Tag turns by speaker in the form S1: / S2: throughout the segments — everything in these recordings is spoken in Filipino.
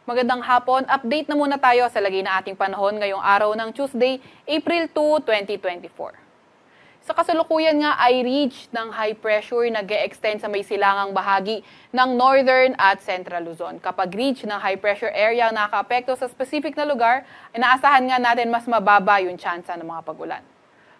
S1: Magandang hapon. Update na muna tayo sa lagay na ating panahon ngayong araw ng Tuesday, April 2, 2024. Sa kasalukuyan nga ay ridge ng high pressure nag-e-extend sa may silangang bahagi ng Northern at Central Luzon. Kapag ridge ng high pressure area ang nakaka-apekto sa specific na lugar, inaasahan nga natin mas mababa yung tsansa ng mga pag-ulan.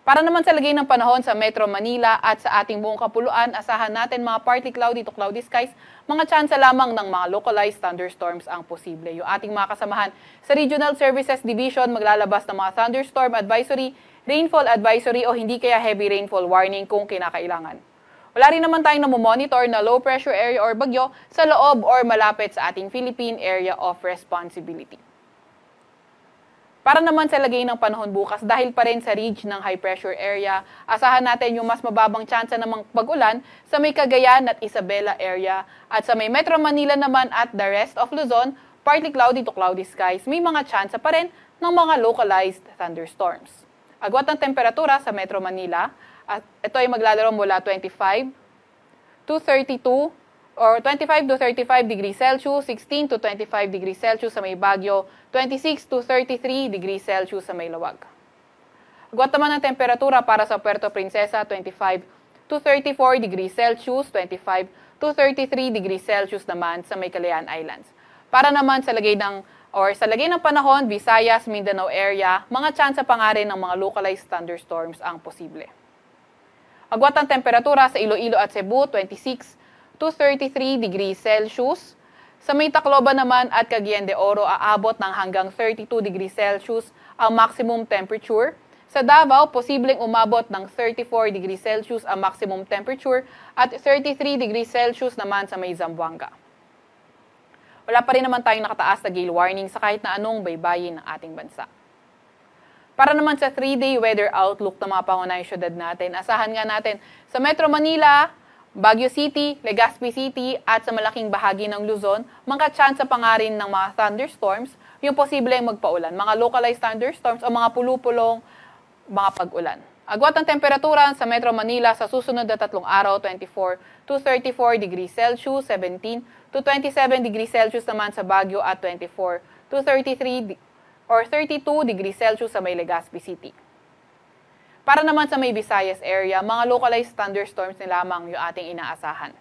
S1: Para naman sa lagay ng panahon sa Metro Manila at sa ating buong kapuluan, asahan natin mga partly cloudy to cloudy skies, mga tsansa lamang ng mga localized thunderstorms ang posible. Yung ating mga kasamahan sa Regional Services Division maglalabas ng mga thunderstorm advisory, rainfall advisory o hindi kaya heavy rainfall warning kung kinakailangan. Wala rin naman tayong namomonitor na low pressure area or bagyo sa loob or malapit sa ating Philippine Area of Responsibility. Para naman sa lagay ng panahon bukas, dahil pa rin sa ridge ng high pressure area, asahan natin yung mas mababang tsansa ng pag-ulan sa may Cagayan at Isabela area. At sa may Metro Manila naman at the rest of Luzon, partly cloudy to cloudy skies, may mga tsansa pa rin ng mga localized thunderstorms. Agwat ng temperatura sa Metro Manila, at ito ay maglalaro mula 25 to 32 or 25 to 35 degrees Celsius, 16 to 25 degrees Celsius sa may Baguio, 26 to 33 degrees Celsius sa may Lawag. Agwat naman ng temperatura para sa Puerto Princesa, 25 to 34 degrees Celsius, 25 to 33 degrees Celsius naman sa may Calayan Islands. Para naman sa lagay ng panahon, Visayas, Mindanao area, mga tsansa pa nga rin ng mga localized thunderstorms ang posible. Agwat ng temperatura sa Iloilo at Cebu, 26 to 33 degrees Celsius. Sa may Tacloban naman at Cagayan de Oro, aabot ng hanggang 32 degrees Celsius ang maximum temperature. Sa Davao, posibleng umabot ng 34 degrees Celsius ang maximum temperature at 33 degrees Celsius naman sa may Zamboanga. Wala pa rin naman tayong nakataas na gale warning sa kahit na anong baybayin ng ating bansa. Para naman sa 3-day weather outlook ng mga pangunahing syudad natin, asahan nga natin sa Metro Manila, Baguio City, Legazpi City at sa malaking bahagi ng Luzon, mga tsansa pa nga rin ng mga thunderstorms, yung posibleng magpaulan, mga localized thunderstorms o mga pulupulong mga pag-ulan. Agwat ng temperatura sa Metro Manila sa susunod na 3 araw, 24 to 34 degrees Celsius, 17 to 27 degrees Celsius naman sa Baguio at 24 to 33 or 32 degrees Celsius sa may Legazpi City. Para naman sa may Visayas area, mga localized thunderstorms na lamang yung ating inaasahan.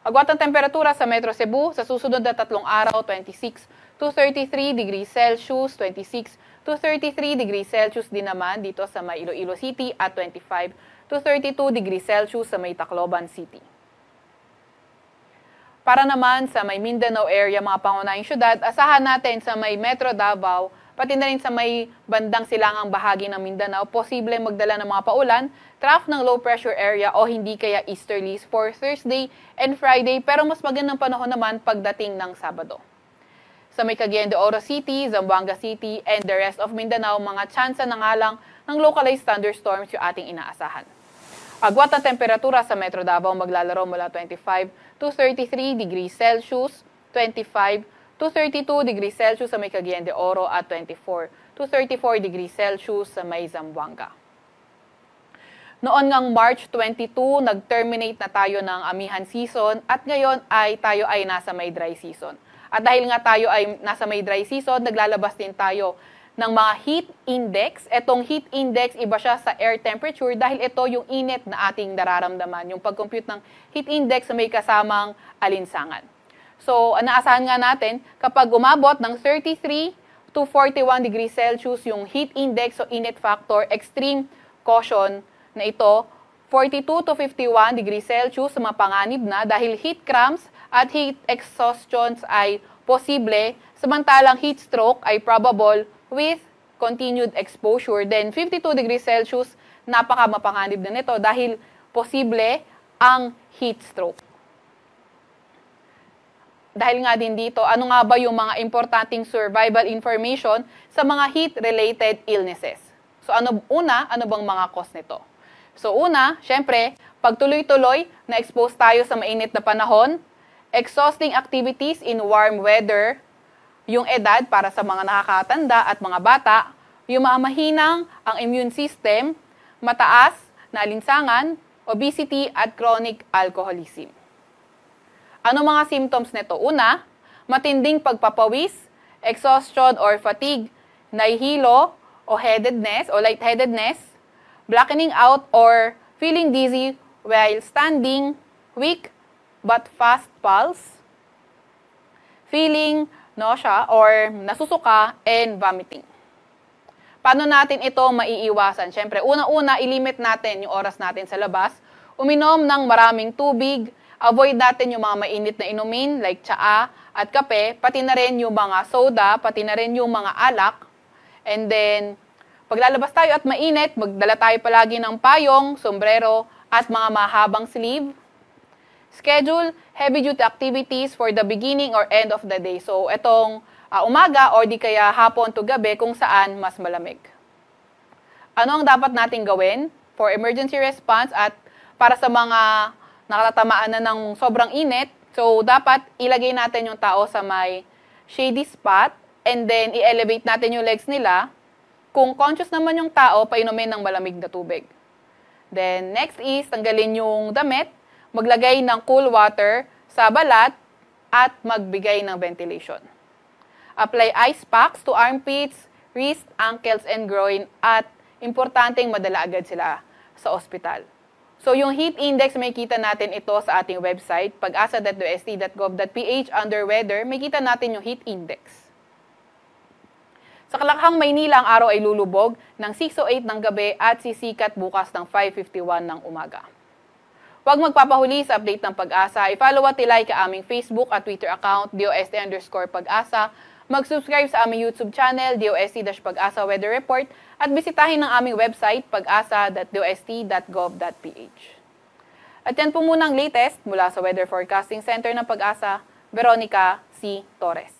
S1: Agwat ng temperatura sa Metro Cebu sa susunod na 3 araw, 26 to 33 degrees Celsius, 26 to 33 degrees Celsius din naman dito sa may Iloilo City at 25 to 32 degrees Celsius sa may Tacloban City. Para naman sa may Mindanao area, mga pangunahing syudad, asahan natin sa may Metro Davao, pati na rin sa may bandang silangang bahagi ng Mindanao, posible magdala ng mga paulan, trough ng low pressure area o hindi kaya easterlies for Thursday and Friday, pero mas magandang panahon naman pagdating ng Sabado. Sa may Cagayan de Oro City, Zamboanga City, and the rest of Mindanao, mga tsansa na nga lang ng localized thunderstorms yung ating inaasahan. Agwat ng temperatura sa Metro Davao maglalaro mula 25 to 33 degrees Celsius, 25 to 32 degrees Celsius sa may Cagayan de Oro at 24 to 34 degrees Celsius sa may Zamboanga. Noon ngang March 22, nag-terminate na tayo ng amihan season at ngayon tayo ay nasa may dry season. At dahil nga tayo ay nasa may dry season, naglalabas din tayo ng mga heat index. Etong heat index, iba siya sa air temperature dahil ito yung init na ating nararamdaman. Yung pag-compute ng heat index na may kasamang alinsangan. So, naasahan nga natin, kapag umabot ng 33 to 41 degrees Celsius yung heat index o init factor, extreme caution na ito, 42 to 51 degrees Celsius mapanganib na dahil heat cramps at heat exhaustions ay posible, samantalang heat stroke ay probable with continued exposure. Then 52 degrees Celsius, napaka mapanganib na nito dahil posible ang heat stroke. Dahil nga din dito, ano nga ba yung mga importanteng survival information sa mga heat-related illnesses? So ano bang mga cause nito? So una, syempre, pagtuloy-tuloy na expose tayo sa mainit na panahon, exhausting activities in warm weather, yung edad para sa mga nakakatanda at mga bata, yung mga mahinang ang immune system, mataas na alinsangan, obesity at chronic alcoholism. Ano mga symptoms nito? Una, matinding pagpapawis, exhaustion or fatigue, nahihilo o headedness o lightheadedness, blackening out or feeling dizzy while standing, weak but fast pulse, feeling nausea or nasusuka, and vomiting. Paano natin ito maiiwasan? Siyempre, una-una, ilimit natin yung oras natin sa labas. Uminom ng maraming tubig. Avoid natin yung mga mainit na inumin like tsaa at kape. Pati na rin yung mga soda, pati na rin yung mga alak. And then, pag lalabas tayo at mainit, magdala tayo palagi ng payong, sombrero, at mga mahabang sleeve. Schedule heavy-duty activities for the beginning or end of the day. So, itong umaga or di kaya hapon to gabi kung saan mas malamig. Ano ang dapat nating gawin for emergency response at para sa mga nakatatamaan na ng sobrang init? So, dapat ilagay natin yung tao sa may shady spot and then i-elevate natin yung legs nila. Kung conscious naman yung tao, painumin ng malamig na tubig. Then, next is tanggalin yung damit, maglagay ng cool water sa balat at magbigay ng ventilation. Apply ice packs to armpits, wrist, ankles, and groin at importanteng madala agad sila sa ospital. So yung heat index, may kita natin ito sa ating website, pag-asa.ust.gov.ph under weather, may kita natin yung heat index. Sa Kalakhang, Maynila, ang araw ay lulubog ng 6:08 ng gabi at sisikat bukas ng 5:51 ng umaga. Huwag magpapahuli sa update ng Pag-asa. I-follow at i-like ang aming Facebook at Twitter account, DOST_Pag-asa. Mag-subscribe sa aming YouTube channel, DOST-Pag-asa Weather Report, at bisitahin ang aming website, pag-asa.dost.gov.ph. At yan po muna ang latest mula sa Weather Forecasting Center ng Pag-asa, Veronica C. Torres.